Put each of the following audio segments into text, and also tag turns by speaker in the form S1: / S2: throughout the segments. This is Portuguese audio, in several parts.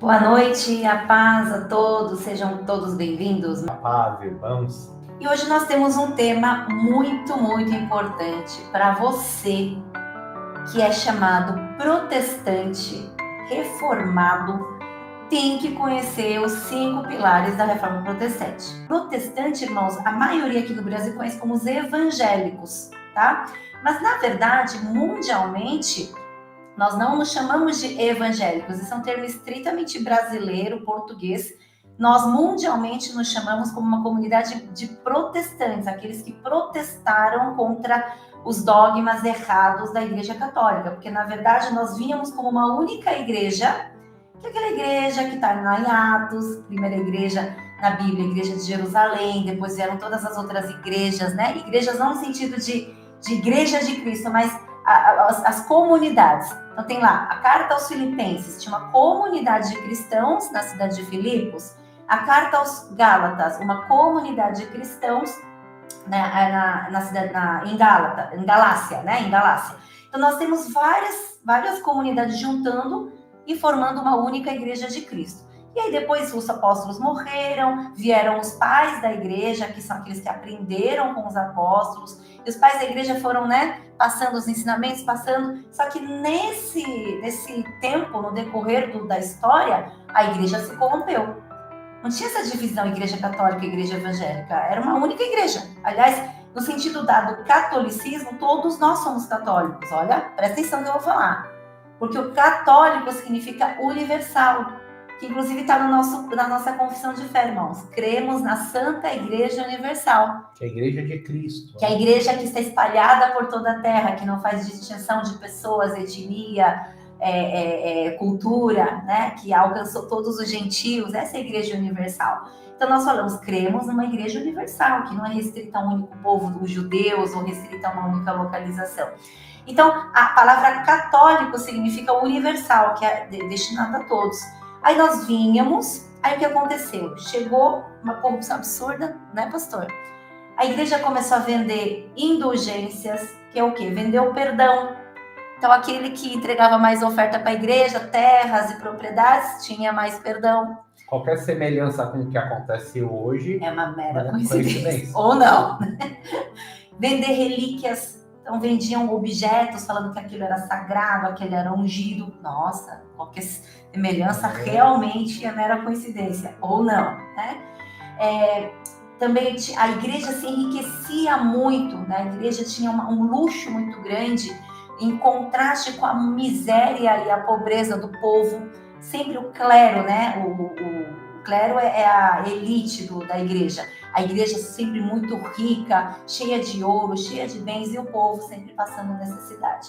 S1: Boa noite, a paz a todos, sejam todos bem-vindos.
S2: A paz, irmãos.
S1: E hoje nós temos um tema muito importante para você que é chamado protestante, reformado, tem que conhecer os 5 pilares da reforma protestante. Protestante, irmãos, a maioria aqui do Brasil conhece como os evangélicos, tá? Mas na verdade, mundialmente, nós não nos chamamos de evangélicos, isso é um termo estritamente brasileiro, português. Nós mundialmente nos chamamos como uma comunidade de protestantes, aqueles que protestaram contra os dogmas errados da Igreja Católica, porque na verdade nós víamos como uma única igreja, que é aquela igreja que está em Atos, primeira igreja na Bíblia, a igreja de Jerusalém, depois vieram todas as outras igrejas, né? Igrejas não no sentido de igreja de Cristo, mas as comunidades. Então tem lá a carta aos Filipenses, tinha uma comunidade de cristãos na cidade de Filipos. A carta aos Gálatas, uma comunidade de cristãos na cidade, em Galácia, né? Em Galácia. Então nós temos várias comunidades juntando e formando uma única igreja de Cristo. E aí depois os apóstolos morreram, vieram os pais da igreja, que são aqueles que aprenderam com os apóstolos, e os pais da igreja foram, passando os ensinamentos, só que nesse tempo, no decorrer da história, a igreja se corrompeu. Não tinha essa divisão igreja católica e igreja evangélica, era uma única igreja. Aliás, no sentido do catolicismo, todos nós somos católicos. Olha, presta atenção no que eu vou falar. Porque o católico significa universal, que inclusive está na nossa confissão de fé, irmãos. Cremos na Santa Igreja Universal.
S2: Que é a Igreja de Cristo.
S1: Que é a igreja que está espalhada por toda a terra, que não faz distinção de pessoas, etnia, cultura, né? Que alcançou todos os gentios. Essa é a Igreja Universal. Então nós falamos, cremos numa Igreja Universal, que não é restrita a um único povo, dos judeus, ou restrita a uma única localização. Então, a palavra católico significa universal, que é destinado a todos. Aí nós vínhamos, aí o que aconteceu? Chegou uma corrupção absurda, né, pastor? A igreja começou a vender indulgências, que é o quê? Vendeu perdão. Então, aquele que entregava mais oferta para a igreja, terras e propriedades, tinha mais perdão.
S2: Qualquer semelhança com o que acontece hoje
S1: é uma mera coincidência. Ou não. Vender relíquias. Então, vendiam objetos falando que aquilo era sagrado, aquele era ungido. Nossa, qualquer semelhança realmente é mera coincidência. Ou não, né? Também a igreja se enriquecia muito, né? A igreja tinha um luxo muito grande, em contraste com a miséria e a pobreza do povo. Sempre o clero, né? O clero é a elite da igreja. A igreja sempre muito rica, cheia de ouro, cheia de bens, e o povo sempre passando necessidade.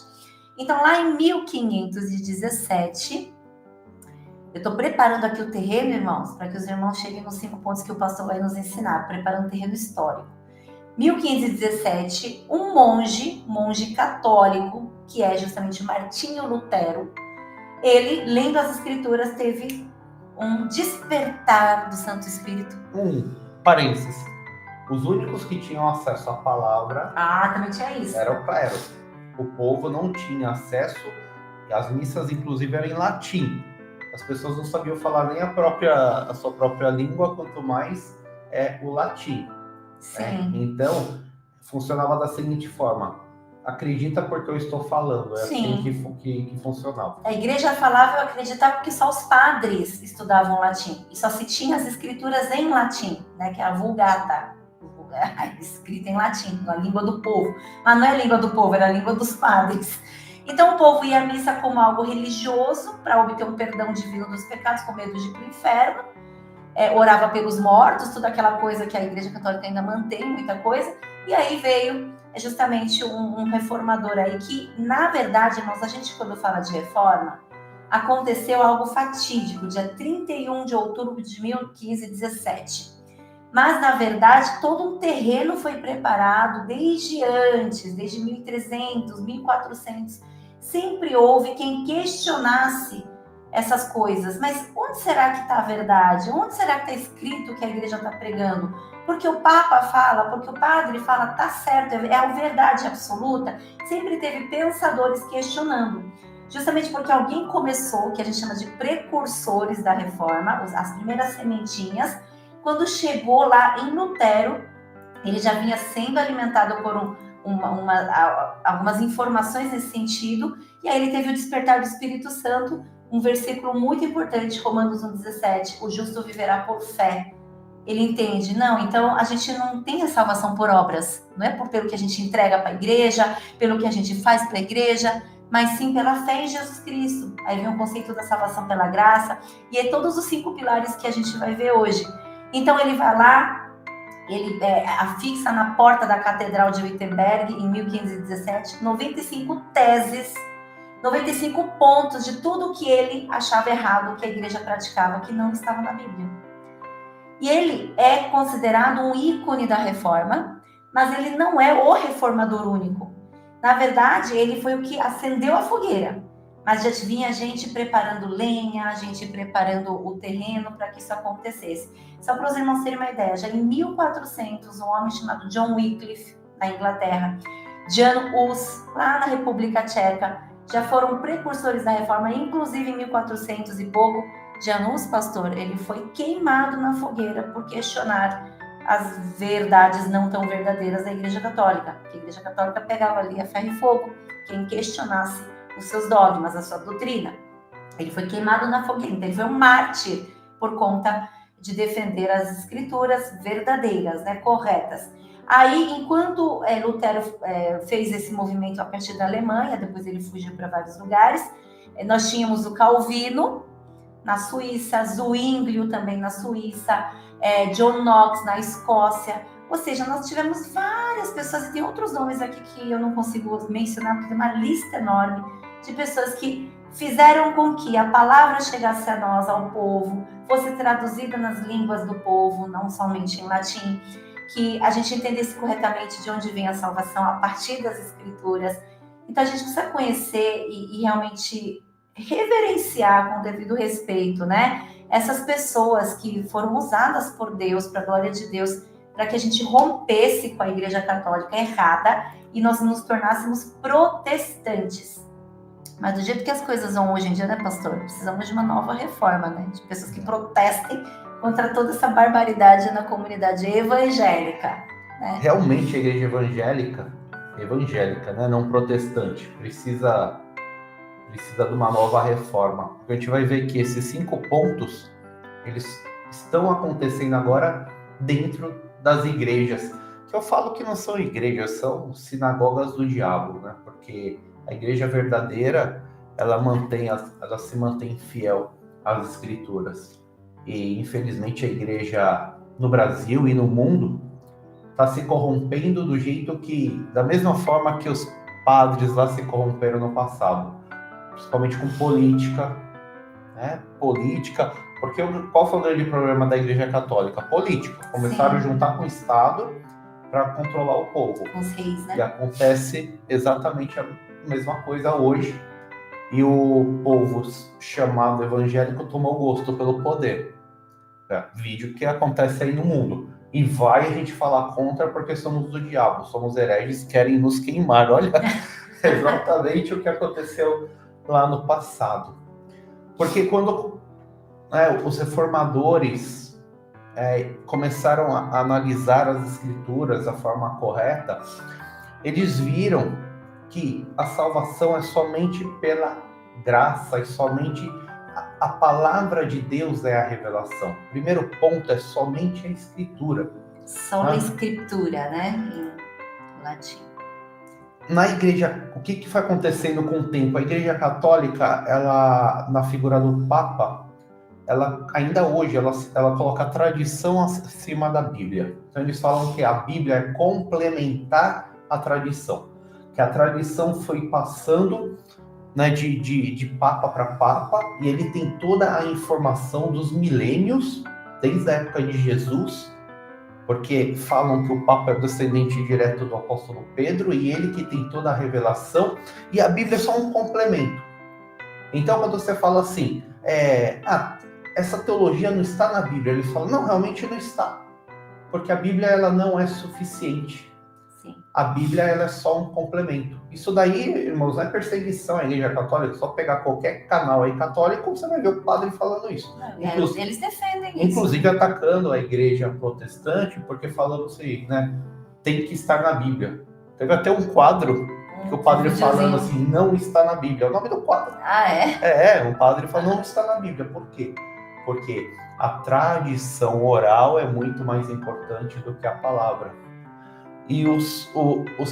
S1: Então, lá em 1517, eu estou preparando aqui o terreno, irmãos, para que os irmãos cheguem nos 5 pontos que o pastor vai nos ensinar, preparando o terreno histórico. 1517, um monge católico, que é justamente Martinho Lutero, ele, lendo as escrituras, teve um despertar do Santo Espírito.
S2: Parênteses. Os únicos que tinham acesso à palavra
S1: também tinha isso.
S2: Era o clero. O povo não tinha acesso, as missas inclusive eram em latim. As pessoas não sabiam falar nem a sua própria língua, quanto mais o latim.
S1: Sim.
S2: Né? Então, funcionava da seguinte forma: acredita porque eu estou falando. É
S1: Sim.
S2: assim que funcionava.
S1: A igreja falava, eu acreditava, porque só os padres estudavam latim. E só se tinha as escrituras em latim, né? Que é a Vulgata. Escrita em latim, a língua do povo. Mas não é a língua do povo, era a língua dos padres. Então o povo ia à missa como algo religioso, para obter um perdão divino dos pecados, com medo de ir para o inferno. Orava pelos mortos, toda aquela coisa que a Igreja Católica ainda mantém, muita coisa. E aí veio justamente um reformador aí que, na verdade, irmãos, a gente quando fala de reforma, aconteceu algo fatídico, dia 31 de outubro de 1517. Mas, na verdade, todo um terreno foi preparado desde antes, desde 1300, 1400. Sempre houve quem questionasse essas coisas. Mas onde será que está a verdade? Onde será que está escrito que a igreja está pregando? Porque o Papa fala, porque o padre fala, tá certo, é a verdade absoluta. Sempre teve pensadores questionando. justamente porque alguém começou, que a gente chama de precursores da reforma, as primeiras sementinhas. Quando chegou lá em Lutero, ele já vinha sendo alimentado por algumas informações nesse sentido, e aí ele teve o despertar do Espírito Santo, um versículo muito importante, Romanos 1,17, o justo viverá por fé. Ele entende, não, então a gente não tem a salvação por obras, não é pelo que a gente entrega para a igreja, pelo que a gente faz para a igreja, mas sim pela fé em Jesus Cristo. Aí vem o conceito da salvação pela graça, e é todos os 5 pilares que a gente vai ver hoje. Então ele vai lá, ele afixa na porta da Catedral de Wittenberg, em 1517, 95 teses, 95 pontos de tudo que ele achava errado, que a igreja praticava, que não estava na Bíblia. E ele é considerado um ícone da reforma, mas ele não é o reformador único. Na verdade, ele foi o que acendeu a fogueira, mas já vinha gente preparando lenha, gente preparando o terreno para que isso acontecesse. Só para os irmãos terem uma ideia, já em 1400, um homem chamado John Wycliffe, na Inglaterra, Jan Hus, lá na República Tcheca, já foram precursores da reforma, inclusive em 1400 e pouco. Jan Hus, pastor, ele foi queimado na fogueira por questionar as verdades não tão verdadeiras da Igreja Católica. A Igreja Católica pegava ali a ferro e fogo quem questionasse os seus dogmas, a sua doutrina. Ele foi queimado na fogueira, então ele foi um mártir por conta de defender as escrituras verdadeiras, né, corretas. Aí, enquanto Lutero fez esse movimento a partir da Alemanha, depois ele fugiu para vários lugares, nós tínhamos o Calvino na Suíça, Zwinglio também na Suíça, John Knox na Escócia, ou seja, nós tivemos várias pessoas, e tem outros nomes aqui que eu não consigo mencionar, porque tem uma lista enorme de pessoas que fizeram com que a palavra chegasse a nós, ao povo, fosse traduzida nas línguas do povo, não somente em latim, que a gente entendesse corretamente de onde vem a salvação a partir das escrituras. Então a gente precisa conhecer e realmente reverenciar com o devido respeito, né? Essas pessoas que foram usadas por Deus, para a glória de Deus, para que a gente rompesse com a Igreja Católica errada e nós nos tornássemos protestantes. Mas do jeito que as coisas vão hoje em dia, né, pastor? Precisamos de uma nova reforma, né? De pessoas que protestem contra toda essa barbaridade na comunidade evangélica, né?
S2: Realmente a igreja evangélica, né, não protestante, precisa de uma nova reforma. Porque a gente vai ver que esses 5 pontos, eles estão acontecendo agora dentro das igrejas. Que eu falo que não são igrejas, são sinagogas do diabo, né? Porque a igreja verdadeira, ela se mantém fiel às escrituras. E, infelizmente, a igreja no Brasil e no mundo está se corrompendo do jeito que, da mesma forma que os padres lá se corromperam no passado. Principalmente com política, né? Política, porque qual foi o grande problema da Igreja Católica? Política. Começaram a juntar com o Estado para controlar o povo.
S1: Os reis, né?
S2: E acontece exatamente a mesma coisa hoje. E o povo chamado evangélico tomou gosto pelo poder. Vídeo que acontece aí no mundo. E vai a gente falar contra porque somos do diabo, somos hereges, querem nos queimar. Olha exatamente o que aconteceu lá no passado. Porque quando os reformadores começaram a analisar as escrituras da forma correta, eles viram que a salvação é somente pela graça e somente a palavra de Deus é a revelação. O primeiro ponto é somente a escritura.
S1: Só a escritura, né? Em latim.
S2: Na igreja, o que foi acontecendo com o tempo? A igreja católica, ela, na figura do Papa, ela ainda hoje, ela coloca a tradição acima da Bíblia. Então eles falam que a Bíblia é complementar a tradição. Que a tradição foi passando, né, de Papa para Papa, e ele tem toda a informação dos milênios, desde a época de Jesus, porque falam que o Papa é descendente direto do apóstolo Pedro, e ele que tem toda a revelação, e a Bíblia é só um complemento. Então, quando você fala assim, essa teologia não está na Bíblia, eles falam, não, realmente não está, porque a Bíblia ela não é suficiente.
S1: Sim.
S2: a Bíblia ela é só um complemento. Isso daí, irmãos, não é perseguição à Igreja Católica. Só pegar qualquer canal aí católico, você vai ver o padre falando isso.
S1: Eles defendem isso.
S2: Inclusive atacando a Igreja Protestante, porque falando assim, né? Tem que estar na Bíblia. Teve até um quadro que o padre falando assim, não está na Bíblia. É o nome do quadro.
S1: Ah, é?
S2: Um padre falando, não está na Bíblia. Por quê? Porque a tradição oral é muito mais importante do que a palavra. E os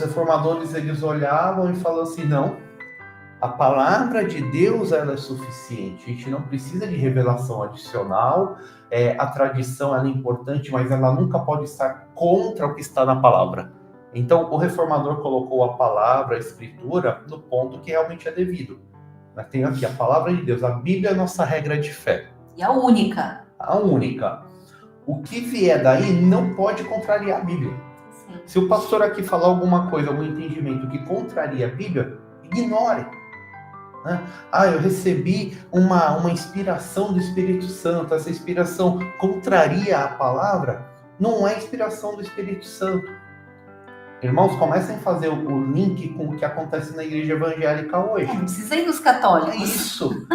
S2: reformadores, eles olhavam e falavam assim, não, a palavra de Deus ela é suficiente, a gente não precisa de revelação adicional, a tradição ela é importante, mas ela nunca pode estar contra o que está na palavra. Então, o reformador colocou a palavra, a escritura, no ponto que realmente é devido. Mas tem aqui a palavra de Deus, a Bíblia é a nossa regra de fé.
S1: E a única.
S2: A única. O que vier daí não pode contrariar a Bíblia.
S1: Sim.
S2: Se o pastor aqui falar alguma coisa, algum entendimento que contraria a Bíblia, ignore. Né? Eu recebi uma inspiração do Espírito Santo, essa inspiração contraria a palavra, não é inspiração do Espírito Santo. Irmãos, comecem a fazer o link com o que acontece na igreja evangélica hoje.
S1: Não precisa ir dos católicos.
S2: É isso.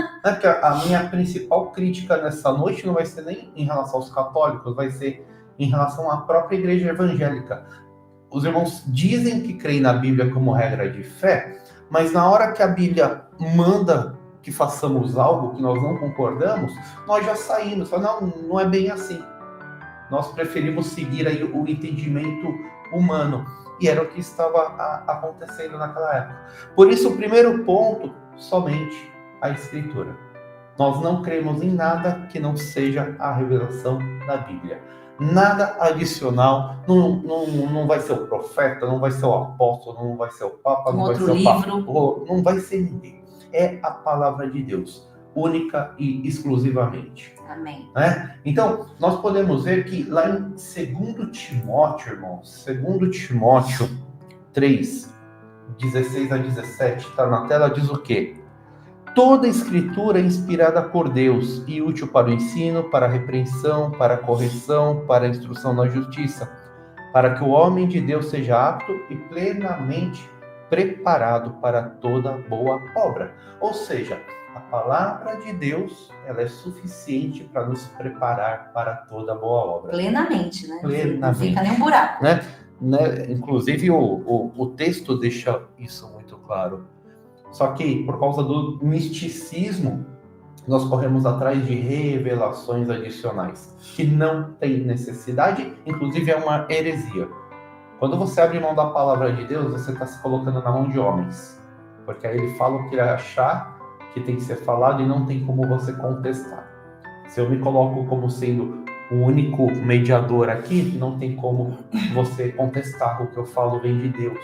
S2: A minha principal crítica nessa noite não vai ser nem em relação aos católicos, vai ser em relação à própria igreja evangélica. Os irmãos dizem que creem na Bíblia como regra de fé, mas na hora que a Bíblia manda que façamos algo que nós não concordamos, nós já saímos. Não é bem assim. Nós preferimos seguir aí o entendimento humano. E era o que estava acontecendo naquela época. Por isso, o primeiro ponto, somente a Escritura. Nós não cremos em nada que não seja a revelação da Bíblia. Nada adicional, não vai ser o profeta, não vai ser o apóstolo, não vai ser o papa, não vai ser o papa, não vai ser ninguém. É a palavra de Deus, única e exclusivamente.
S1: Amém.
S2: Né? Então, nós podemos ver que lá em 2 Timóteo, irmãos, 2 Timóteo 3, 16 a 17, está na tela, diz o quê? Toda escritura é inspirada por Deus e útil para o ensino, para a repreensão, para a correção, para a instrução na justiça, para que o homem de Deus seja apto e plenamente preparado para toda boa obra. Ou seja, a palavra de Deus, ela é suficiente para nos preparar para toda boa obra.
S1: Plenamente, né?
S2: Plenamente.
S1: Não fica nem um buraco.
S2: Né? Inclusive, o texto deixa isso muito claro. Só que, por causa do misticismo, nós corremos atrás de revelações adicionais, que não tem necessidade, inclusive é uma heresia. Quando você abre mão da palavra de Deus, você está se colocando na mão de homens. Porque aí ele fala o que ele achar que tem que ser falado e não tem como você contestar. Se eu me coloco como sendo o único mediador aqui, não tem como você contestar. O que eu falo vem de Deus.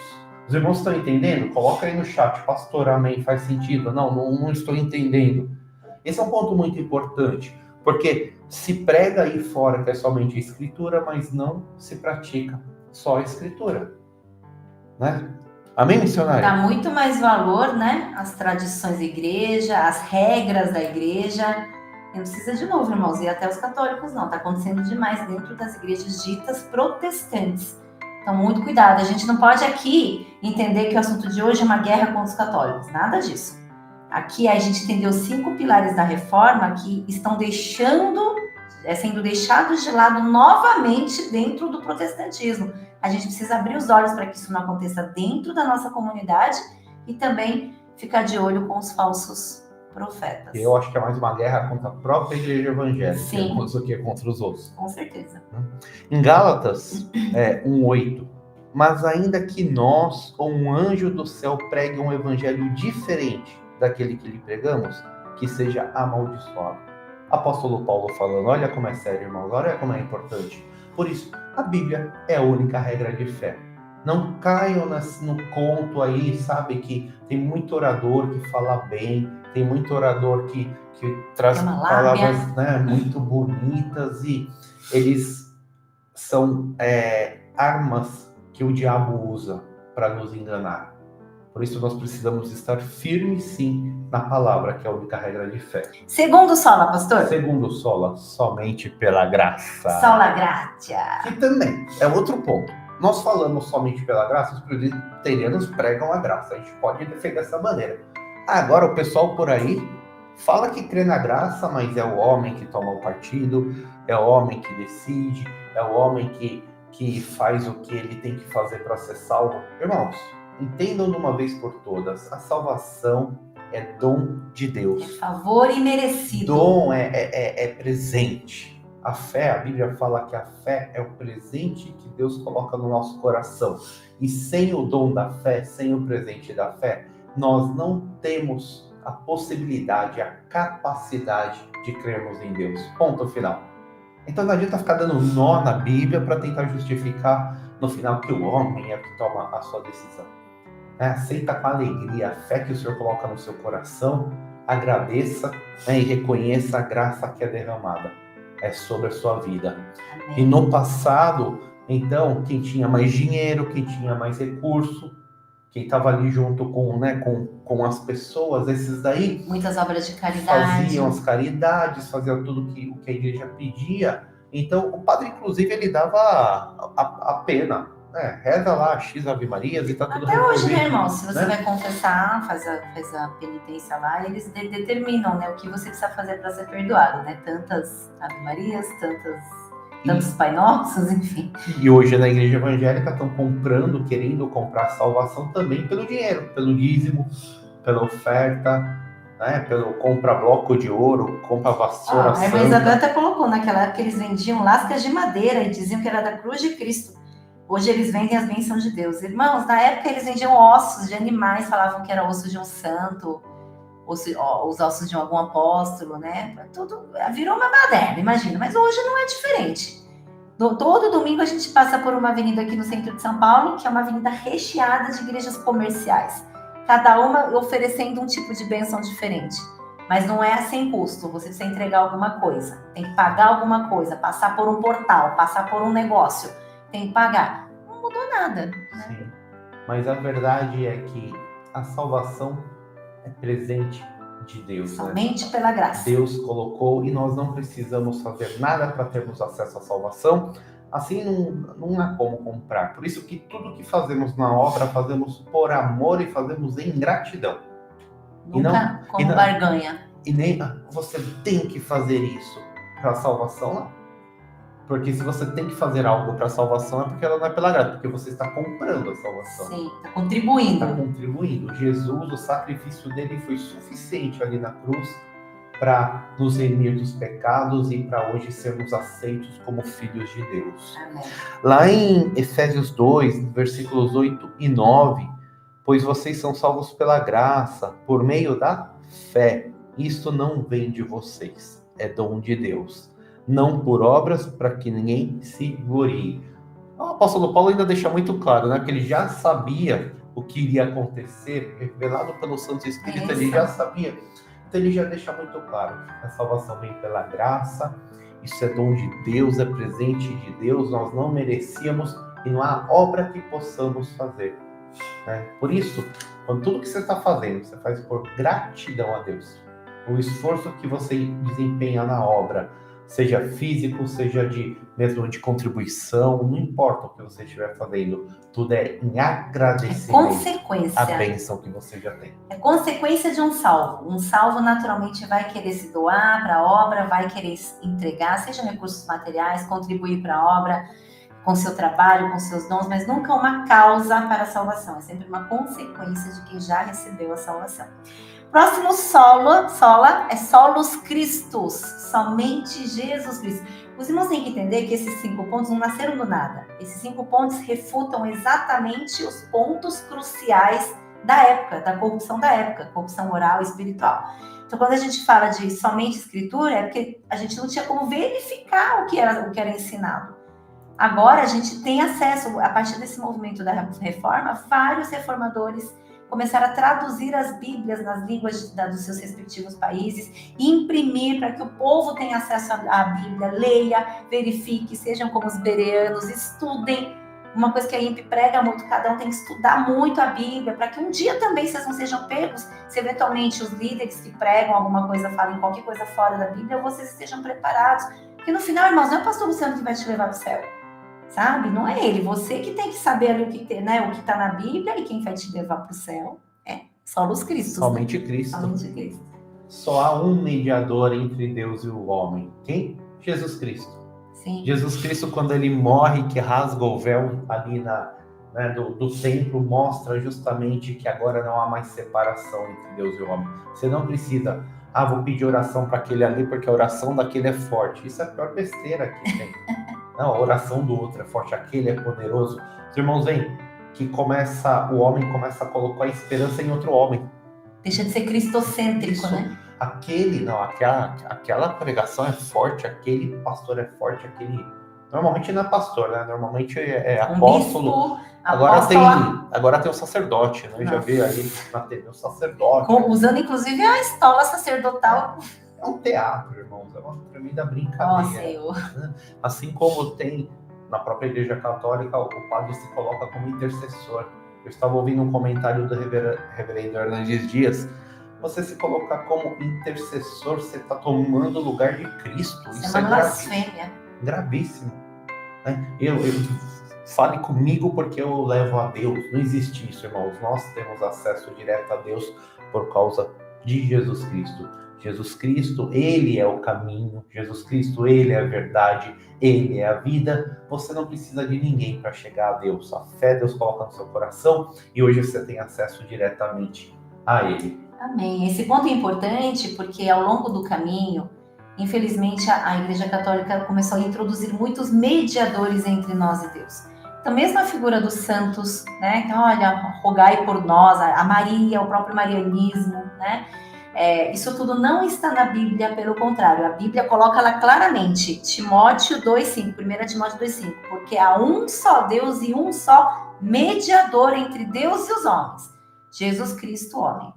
S2: Os irmãos estão entendendo? Coloca aí no chat, pastor, amém, faz sentido? Não estou entendendo. Esse é um ponto muito importante, porque se prega aí fora que é somente a escritura, mas não se pratica só a escritura. Né? Amém, missionário?
S1: Dá muito mais valor, né? As tradições da igreja, as regras da igreja. E não precisa de novo, irmãos, ir até os católicos, não. Está acontecendo demais dentro das igrejas ditas protestantes. Então, muito cuidado. A gente não pode aqui entender que o assunto de hoje é uma guerra contra os católicos. Nada disso. Aqui a gente entendeu os 5 pilares da reforma que estão sendo deixados de lado novamente dentro do protestantismo. A gente precisa abrir os olhos para que isso não aconteça dentro da nossa comunidade e também ficar de olho com os falsos profetas.
S2: Eu acho que é mais uma guerra contra a própria igreja evangélica do que contra os outros.
S1: Com certeza.
S2: Em Gálatas 1:8, mas ainda que nós ou um anjo do céu pregue um evangelho diferente daquele que lhe pregamos, que seja amaldiçoado. Apóstolo Paulo falando, olha como é sério, irmãos, olha como é importante. Por isso, a Bíblia é a única regra de fé. Não caiam no conto aí, sabe, que tem muito orador que fala bem, tem muito orador que traz palavras, né, muito bonitas, e eles são armas que o diabo usa para nos enganar. Por isso nós precisamos estar firmes, sim, na palavra, que é a única regra de fé.
S1: Segundo sola, pastor?
S2: Segundo sola, somente pela graça.
S1: Sola gratia.
S2: Que também é outro ponto. nós falamos somente pela graça, os presbiterianos pregam a graça, a gente pode defender dessa maneira. Agora o pessoal por aí fala que crê na graça, mas é o homem que toma o partido, é o homem que decide, é o homem que faz o que ele tem que fazer para ser salvo. Irmãos, entendam de uma vez por todas, a salvação é dom de Deus.
S1: É favor imerecido.
S2: Dom é presente. A fé, a Bíblia fala que a fé é o presente que Deus coloca no nosso coração. E sem o dom da fé, sem o presente da fé, nós não temos a possibilidade, a capacidade de crermos em Deus. Ponto final. Então não adianta ficar dando nó na Bíblia para tentar justificar no final que o homem é que toma a sua decisão. Aceita com alegria a fé que o Senhor coloca no seu coração, agradeça, e reconheça a graça que é derramada sobre a sua vida.
S1: Amém.
S2: E no passado, então, quem tinha mais dinheiro, quem tinha mais recurso, quem estava ali junto com as pessoas, esses daí
S1: muitas obras de caridade,
S2: faziam as caridades, faziam tudo o que a igreja pedia. Então, o padre, inclusive, ele dava a pena. Reza lá, X Ave Marias e tá tudo
S1: até hoje,
S2: resolvido,
S1: né, irmão? Se você
S2: né?
S1: vai confessar, faz a penitência lá, eles determinam, né, o que você precisa fazer para ser perdoado, né? Tantas Ave Marias, tantos Pai Nossos, enfim.
S2: E hoje na igreja evangélica estão querendo comprar salvação também pelo dinheiro, pelo dízimo, pela oferta, né? Pelo compra bloco de ouro, compra vassoura
S1: A irmã Isabel até colocou naquela época que eles vendiam lascas de madeira e diziam que era da cruz de Cristo. Hoje eles vendem as bênçãos de Deus. Irmãos, na época eles vendiam ossos de animais, falavam que era osso de um santo, os ossos de algum apóstolo, né? Tudo virou uma baderna, imagina. Mas hoje não é diferente. Todo domingo a gente passa por uma avenida aqui no centro de São Paulo, que é uma avenida recheada de igrejas comerciais. Cada uma oferecendo um tipo de bênção diferente. Mas não é sem custo, você precisa entregar alguma coisa. Tem que pagar alguma coisa, passar por um portal, passar por um negócio. Tem que pagar. Não mudou nada. Né?
S2: Sim. Mas a verdade é que a salvação é presente de Deus.
S1: Somente pela graça.
S2: Deus colocou e nós não precisamos fazer nada para termos acesso à salvação. Assim não há como comprar. Por isso que tudo que fazemos na obra, fazemos por amor e fazemos em gratidão.
S1: Nunca como barganha.
S2: E nem você tem que fazer isso para a salvação, não. Porque se você tem que fazer algo para a salvação, é porque ela não é pela graça, porque você está comprando a salvação.
S1: Sim, está contribuindo.
S2: Está contribuindo. Jesus, o sacrifício dele foi suficiente ali na cruz para nos remir dos pecados e para hoje sermos aceitos como filhos de Deus.
S1: Amém.
S2: Lá em Efésios 2, versículos 8 e 9, pois vocês são salvos pela graça, por meio da fé. Isto não vem de vocês, é dom de Deus. Não por obras, para que ninguém se glorie. O apóstolo Paulo ainda deixa muito claro, né? Que ele já sabia o que iria acontecer, revelado pelo Santo Espírito, ele já sabia. Então ele já deixa muito claro. A salvação vem pela graça, isso é dom de Deus, é presente de Deus, nós não merecíamos e não há obra que possamos fazer. Né? Por isso, quando tudo que você está fazendo, você faz por gratidão a Deus. O esforço que você desempenha na obra, seja físico, seja mesmo de contribuição, não importa o que você estiver fazendo, tudo é em agradecimento.
S1: É consequência.
S2: A bênção que você já tem.
S1: É consequência de um salvo. Um salvo naturalmente vai querer se doar para a obra, vai querer entregar, seja recursos materiais, contribuir para a obra, com seu trabalho, com seus dons, mas nunca uma causa para a salvação. É sempre uma consequência de quem já recebeu a salvação. Próximo sola é solos Christus, somente Jesus Cristo. Os irmãos têm que entender que esses 5 pontos não nasceram do nada. Esses 5 pontos refutam exatamente os pontos cruciais da época, da corrupção da época, corrupção moral e espiritual. Então, quando a gente fala de somente escritura, é porque a gente não tinha como verificar o que era ensinado. Agora a gente tem acesso, a partir desse movimento da reforma, vários reformadores começaram a traduzir as Bíblias nas línguas dos seus respectivos países e imprimir para que o povo tenha acesso à Bíblia, leia, verifique, sejam como os bereanos, estudem. Uma coisa que a IMP prega muito, cada um tem que estudar muito a Bíblia, para que um dia também vocês não sejam pegos, se eventualmente os líderes que pregam alguma coisa, falem qualquer coisa fora da Bíblia, vocês estejam preparados. Porque no final, irmãos, não é o pastor Luciano que vai te levar para o céu. sabe? Não é ele, você que tem que saber ali o que tem, né? O que está na Bíblia e quem vai te levar para o céu é só os Cristos.
S2: Somente
S1: né?
S2: Cristo.
S1: Somente Cristo.
S2: Só há um mediador entre Deus e o homem. Quem? Jesus Cristo.
S1: Sim.
S2: Jesus Cristo, quando ele morre, que rasga o véu ali do templo, mostra justamente que agora não há mais separação entre Deus e o homem. Você não precisa, vou pedir oração para aquele ali, porque a oração daquele é forte. Isso é a pior besteira que tem. Não, a oração do outro é forte, aquele é poderoso. Os irmãos veem que o homem começa a colocar a esperança em outro homem.
S1: Deixa de ser cristocêntrico,
S2: Isso,
S1: né?
S2: Aquela pregação é forte, aquele pastor é forte, normalmente não é pastor, né? Normalmente é apóstolo.
S1: Bispo,
S2: Agora tem o sacerdote, né? Já vi aí na TV o sacerdote.
S1: Usando inclusive a estola sacerdotal.
S2: É um teatro, irmãos, é uma tremenda brincadeira. Né? Assim como tem na própria Igreja Católica, o padre se coloca como intercessor. Eu estava ouvindo um comentário do reverendo Hernandes Dias. Você se colocar como intercessor, você está tomando o lugar de Cristo.
S1: Isso é uma blasfêmia.
S2: Gravíssimo. Né? Fale comigo porque eu levo a Deus. Não existe isso, irmãos. Nós temos acesso direto a Deus por causa de Jesus Cristo. Jesus Cristo, Ele é o caminho. Jesus Cristo, Ele é a verdade. Ele é a vida. Você não precisa de ninguém para chegar a Deus. A fé Deus coloca no seu coração e hoje você tem acesso diretamente a Ele.
S1: Amém. Esse ponto é importante porque ao longo do caminho, infelizmente, a Igreja Católica começou a introduzir muitos mediadores entre nós e Deus. Então, mesmo a figura dos santos, né? Que, olha, rogai por nós, a Maria, o próprio marianismo, né? Isso tudo não está na Bíblia, pelo contrário. A Bíblia coloca lá claramente, Timóteo 2,5, 1 Timóteo 2,5, porque há um só Deus e um só mediador entre Deus e os homens, Jesus Cristo, homem.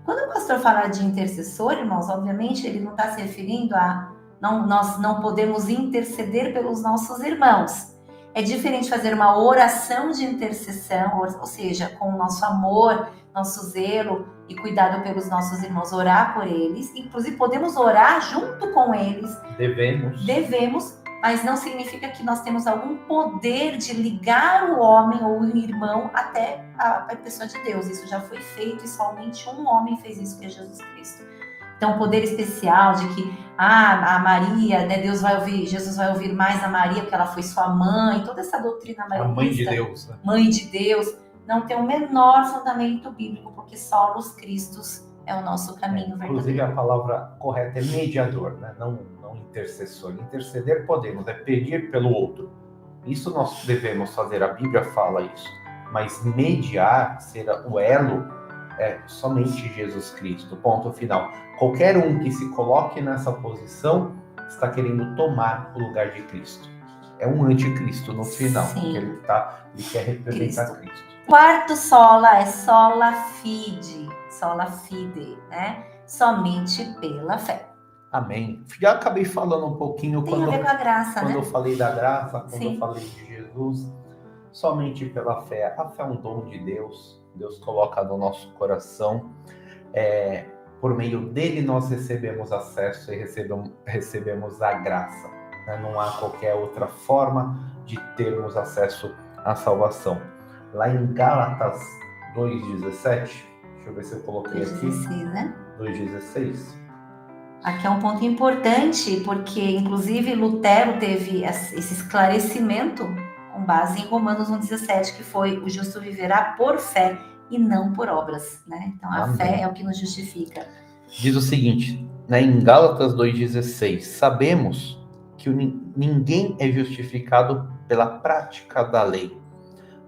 S1: Quando o pastor fala de intercessor, irmãos, obviamente ele não está se referindo nós não podemos interceder pelos nossos irmãos. É diferente fazer uma oração de intercessão, ou seja, com o nosso amor, nosso zelo e cuidado pelos nossos irmãos, orar por eles. Inclusive, podemos orar junto com eles. Devemos, mas não significa que nós temos algum poder de ligar o homem ou o irmão até a pessoa de Deus. Isso já foi feito e somente um homem fez isso, que é Jesus Cristo. Então, o poder especial de que a Maria, né, Jesus vai ouvir mais a Maria porque ela foi sua mãe, toda essa doutrina marianista,
S2: a mãe de Deus, né?
S1: Mãe de Deus, não tem o menor fundamento bíblico, porque só os Cristos é o nosso caminho verdadeiro.
S2: Inclusive, a palavra correta é mediador, né? Não intercessor. Interceder podemos, é pedir pelo outro. Isso nós devemos fazer, a Bíblia fala isso. Mas mediar, ser o elo, é somente Jesus Cristo, ponto final. Qualquer um que se coloque nessa posição está querendo tomar o lugar de Cristo. É um anticristo no final, porque ele quer representar Cristo.
S1: Quarto sola é sola fide, né? Somente pela fé.
S2: Amém. Já acabei falando um pouquinho
S1: Tem a ver com a graça,
S2: quando
S1: né?
S2: eu falei da graça, quando
S1: Sim.
S2: eu falei de Jesus, somente pela fé. A fé é um dom de Deus. Deus coloca no nosso coração. Por meio dele nós recebemos acesso e recebemos a graça. Né? Não há qualquer outra forma de termos acesso à salvação. Lá em Gálatas 2,17, deixa eu ver se eu coloquei
S1: 2,16,
S2: aqui.
S1: Né?
S2: 2,16.
S1: Aqui é um ponto importante, porque inclusive Lutero teve esse esclarecimento com base em Romanos 1,17, que foi: o justo viverá por fé e não por obras, né? Então a
S2: Amém.
S1: Fé é o que nos justifica.
S2: Diz o seguinte, né, em Gálatas 2,16, sabemos que ninguém é justificado pela prática da lei,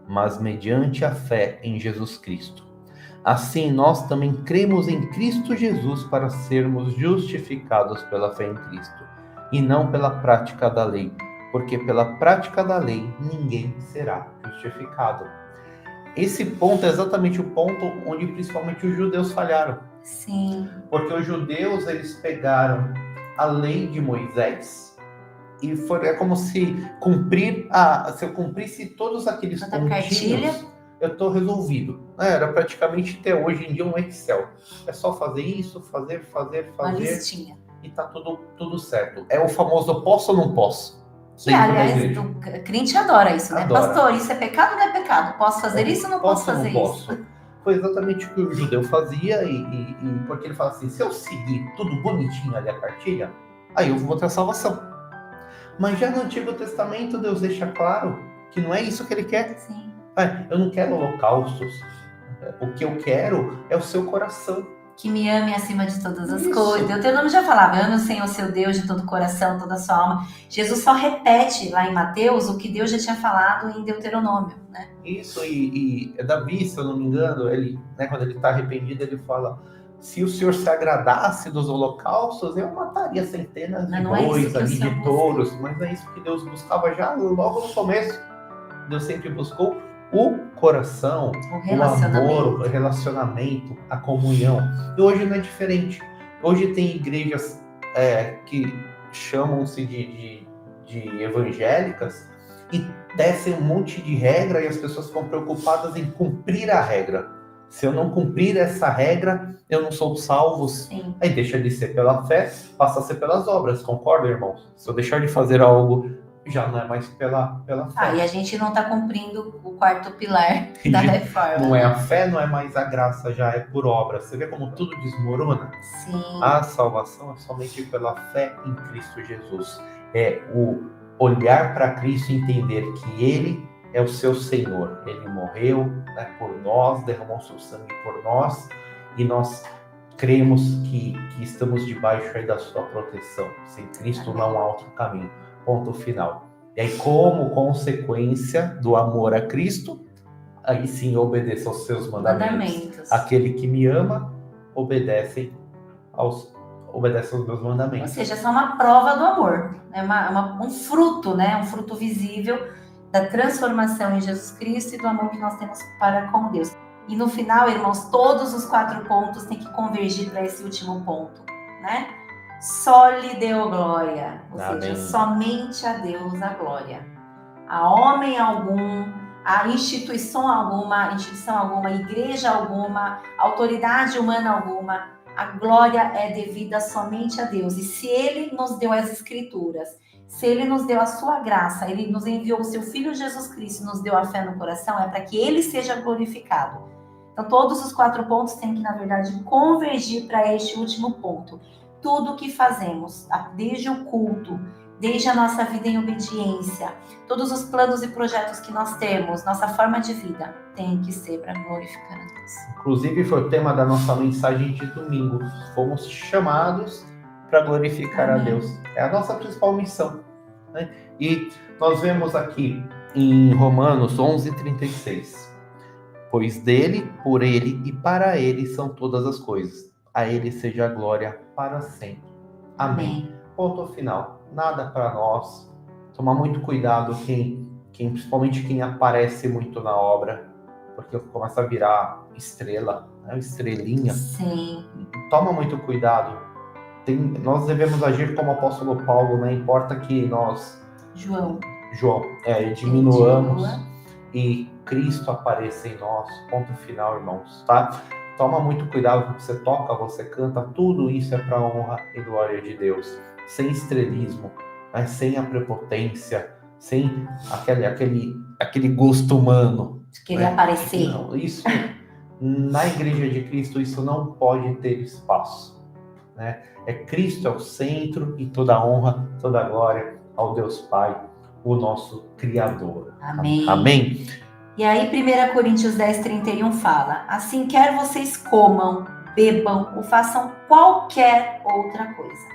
S2: mas mediante a fé em Jesus Cristo. Assim, nós também cremos em Cristo Jesus para sermos justificados pela fé em Cristo, e não pela prática da lei, porque pela prática da lei ninguém será justificado. Esse ponto é exatamente o ponto onde principalmente os judeus falharam.
S1: Sim.
S2: Porque os judeus, eles pegaram a lei de Moisés e é como se se eu cumprisse todos aqueles pontinhos, eu estou resolvido. Era praticamente até hoje em dia um Excel. É só fazer isso, fazer.
S1: Uma listinha.
S2: E tá tudo certo. É o famoso posso ou não posso?
S1: Que,
S2: dentro da
S1: aliás,
S2: igreja.
S1: o crente adora isso, né?
S2: Adora.
S1: Pastor, isso é pecado ou não é pecado? Posso fazer isso ou não posso fazer isso?
S2: Foi exatamente o que o judeu fazia, porque ele fala assim, se eu seguir tudo bonitinho ali a cartilha, aí eu vou ter a salvação. Mas já no Antigo Testamento, Deus deixa claro que não é isso que ele quer.
S1: Sim.
S2: Eu não quero holocaustos. O que eu quero é o seu coração.
S1: Que me ame acima de todas as
S2: Isso.
S1: coisas. Deuteronômio já falava, ame o Senhor seu Deus de todo o coração, toda a sua alma. Jesus só repete lá em Mateus o que Deus já tinha falado em Deuteronômio, né?
S2: Isso, e Davi, se eu não me engano, ele, né, quando ele está arrependido, ele fala, se o Senhor se agradasse dos holocaustos, eu mataria centenas de bois ali, de touros, mas é isso que Deus buscava já logo no começo. Deus sempre buscou o coração, o amor, o relacionamento, a comunhão. E hoje não é diferente. Hoje tem igrejas que chamam-se de evangélicas e descem um monte de regra e as pessoas ficam preocupadas em cumprir a regra. Se eu não cumprir essa regra, eu não sou salvo.
S1: Sim.
S2: Aí deixa de ser pela fé, passa a ser pelas obras. Concorda, irmãos? Se eu deixar de fazer algo, já não é mais pela fé.
S1: E a gente não está cumprindo o quarto pilar da reforma.
S2: Não é a fé, não é mais a graça, já é por obra. Você vê como tudo desmorona?
S1: Sim.
S2: A salvação é somente pela fé em Cristo Jesus. É o olhar para Cristo e entender que Ele é o seu Senhor. Ele morreu, né, por nós, derramou seu sangue por nós, e nós cremos que estamos debaixo aí da sua proteção. Sem Cristo não há outro caminho. Ponto final. E aí, como consequência do amor a Cristo, aí sim obedeça aos seus mandamentos. Aquele que me ama, obedece aos meus mandamentos.
S1: Ou seja, são uma prova do amor. É um fruto, né? Um fruto visível da transformação em Jesus Cristo e do amor que nós temos para com Deus. E no final, irmãos, todos os 4 pontos têm que convergir para esse último ponto, né? Só lhe deu glória, ou seja, somente a Deus a glória. A homem algum, a instituição alguma, igreja alguma, autoridade humana alguma, a glória é devida somente a Deus. E se Ele nos deu as Escrituras, se Ele nos deu a sua graça, Ele nos enviou o seu Filho Jesus Cristo e nos deu a fé no coração, é para que Ele seja glorificado. Então, todos os 4 pontos têm que, na verdade, convergir para este último ponto. Tudo o que fazemos, desde o culto, desde a nossa vida em obediência, todos os planos e projetos que nós temos, nossa forma de vida, tem que ser para glorificar a Deus.
S2: Inclusive, foi o tema da nossa mensagem de domingo. Fomos chamados para glorificar a Deus. É a nossa principal missão, né? E nós vemos aqui em Romanos 11:36. Pois dele, por ele e para ele são todas as coisas. A ele seja a glória para sempre. Amém. Ponto final. Nada para nós. Tomar muito cuidado principalmente quem aparece muito na obra, porque começa a virar estrela, né? Estrelinha.
S1: Sim.
S2: Toma muito cuidado. Nós devemos agir como o apóstolo Paulo, não importa que nós...
S1: João,
S2: diminuamos e Cristo apareça em nós. Ponto final, irmãos, tá? Toma muito cuidado com o que você toca, você canta, tudo isso é para a honra e glória de Deus. Sem estrelismo, né? Sem a prepotência, sem aquele gosto humano.
S1: De querer aparecer.
S2: Não, isso, na Igreja de Cristo, isso não pode ter espaço, né? Cristo é o centro e toda a honra, toda a glória ao Deus Pai, o nosso Criador.
S1: Amém.
S2: Amém.
S1: E aí 1 Coríntios 10:31 fala, assim quer vocês comam, bebam ou façam qualquer outra coisa,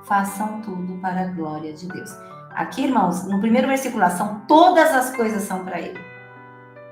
S1: façam tudo para a glória de Deus. Aqui, irmãos, no primeiro versículo, todas as coisas são para Ele.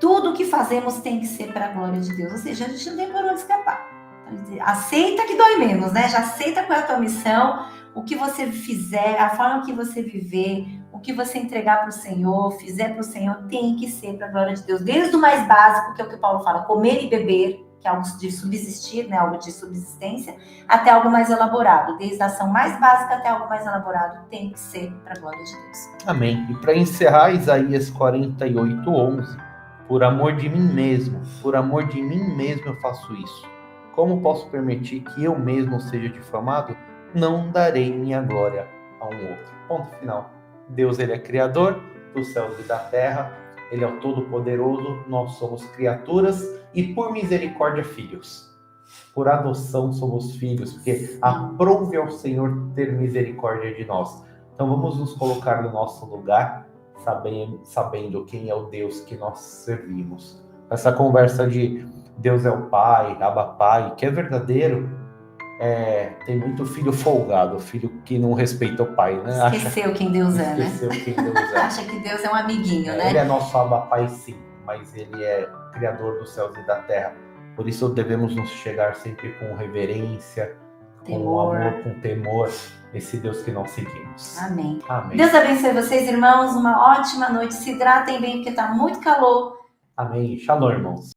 S1: Tudo que fazemos tem que ser para a glória de Deus, ou seja, a gente não tem por onde escapar. Então, aceita que dói menos, né? Já aceita qual é a tua missão, o que você fizer, a forma que você viver, o que você entregar para o Senhor, fizer para o Senhor, tem que ser para a glória de Deus. Desde o mais básico, que é o que Paulo fala, comer e beber, que é algo de subsistir, né, algo de subsistência, até algo mais elaborado. Desde a ação mais básica até algo mais elaborado, tem que ser para a glória de Deus.
S2: Amém. E para encerrar, Isaías 48:11, por amor de mim mesmo eu faço isso. Como posso permitir que eu mesmo seja difamado? Não darei minha glória a um outro. Ponto final. Deus, ele é criador dos céus e da terra, ele é o Todo-Poderoso, nós somos criaturas e por misericórdia filhos. Por adoção somos filhos, porque aprove ao Senhor ter misericórdia de nós. Então vamos nos colocar no nosso lugar, sabendo quem é o Deus que nós servimos. Essa conversa de Deus é o Pai, Abba Pai, que é verdadeiro, tem muito filho folgado, filho que não respeita o pai, né?
S1: Esqueceu quem Deus é, né?
S2: Esqueceu quem Deus é.
S1: Acha que Deus é um amiguinho, né?
S2: Ele é nosso Abba Pai, sim, mas ele é criador dos céus e da terra. Por isso devemos nos chegar sempre com reverência,
S1: Temor.
S2: com amor, com temor, esse Deus que nós seguimos.
S1: Amém.
S2: Amém.
S1: Deus abençoe vocês, irmãos. Uma ótima noite. Se hidratem bem, porque está muito calor.
S2: Amém. Shalom, irmãos.